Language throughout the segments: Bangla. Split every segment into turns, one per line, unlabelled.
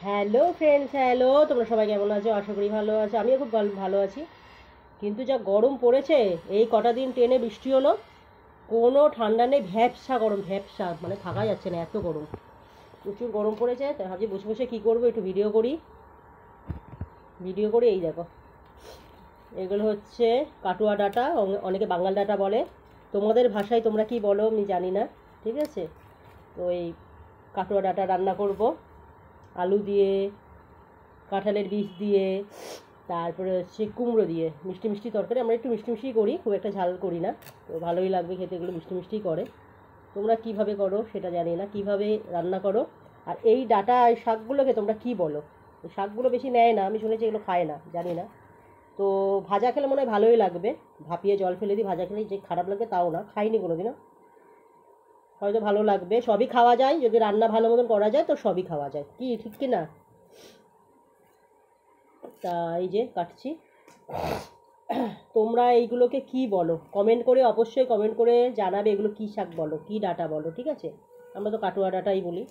Hello friends, hello. তোমরা সবাই কেমন আছো? আশা করি ভালো আছো। আমিও খুব ভালো আছি। কিন্তু যা গরম পড়েছে, এই কটা দিন ট্রেনে বৃষ্টি হলো, কোনো ঠান্ডা নেই, ভ্যাপসা গরম, ভ্যাপসা, মানে থাকা যাচ্ছে না, এত গরম। প্রচুর গরম পড়েছে, তাই ভাবছি বসে বসে কী করবো, একটু ভিডিও করি। এই দেখো, এগুলো হচ্ছে কাটুয়া ডাঁটা, অনেকে বাঙাল ডাঁটা বলে। তোমাদের ভাষায় তোমরা কি বলো আমি জানি না, ঠিক আছে? তো এই কাটুয়া ডাঁটা রান্না করব আলু দিয়ে, কাঁঠালের বীজ দিয়ে, তারপরে হচ্ছে কুমড়ো দিয়ে। মিষ্টি মিষ্টি তরকারি, আমরা একটু মিষ্টি মিষ্টি করি, খুব একটা ঝাল করি না। তো ভালোই লাগবে খেতে, এগুলো মিষ্টি মিষ্টি করে। তোমরা কিভাবে করো সেটা জানি না, কিভাবে রান্না করো। আর এই ডাঁটা, এই শাকগুলোকে তোমরা কি বলো? এই শাকগুলো বেশি নেয় না, আমি শুনেছি এগুলো খায় না, জানি না। তো ভাজা খেলে মনে হয় ভালোই লাগবে, ভাপিয়ে জল ফেলে দিই, ভাজা খেলে যে খারাপ লাগবে তাও না, খাইনি কোনোদিনও। হয়তো ভালো লাগবে, সবই খাওয়া যায় যদি রান্না ভালো মতন করা যায়, তো সবই খাওয়া যায়, কি ঠিক কি না? তা এই যে কাটছি। তোমরা এইগুলোকে কি বলো কমেন্ট করে, অবশ্যই কমেন্ট করে জানাবে, এগুলো কি শাক বলো, কি ডাঁটা বলো, ঠিক আছে? আমরা তো কাটুয়া ডাঁটাই বলি।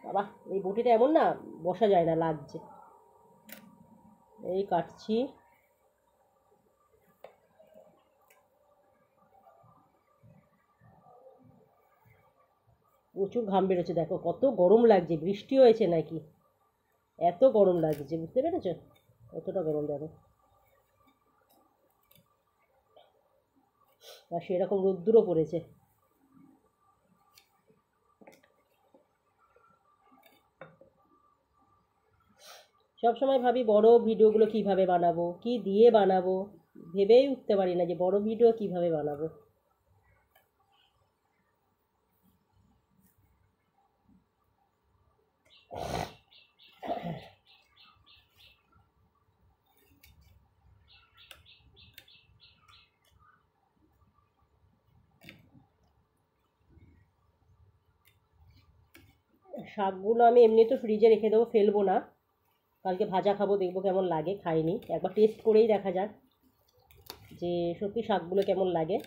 বাবা, এই বটিটা এমন না, বসা যায় না, লাগছে। এই কাটছি। প্রচুর ঘাম বেরোচ্ছে, দেখো কত গরম লাগছে, বৃষ্টি হয়েছে নাকি, এত গরম লাগছে, বুঝতে পেরেছো? কতটা গরম দেখো। আর সেরকম রোদ্দুরও পড়েছে। সব সময় ভাবি বড় ভিডিওগুলো কিভাবে বানাবো, কি দিয়ে বানাবো, ভেবেই উঠতে পারি না যে বড় ভিডিও কিভাবে বানাবো। শাকগুলো আমি এমনি তো ফ্রিজে রেখে দেবো, ফেলবো না। কালকে ভাজা খাবো, দেখবো কেমন লাগে, খাইনি, একবার টেস্ট করেই দেখা যাক যে সত্যি শাকগুলো কেমন লাগে।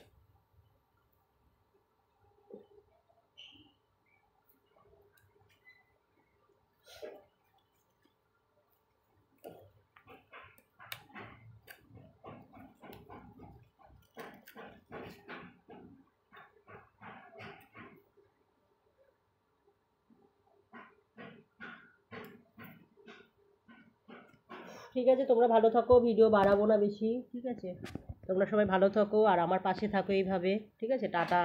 ঠিক আছে, তোমরা ভালো থাকো, ভিডিও বাড়াবো না বেশি, ঠিক আছে? তোমরা সবাই ভালো থাকো আর আমার পাশে থাকো এইভাবে, ঠিক আছে? টাটা।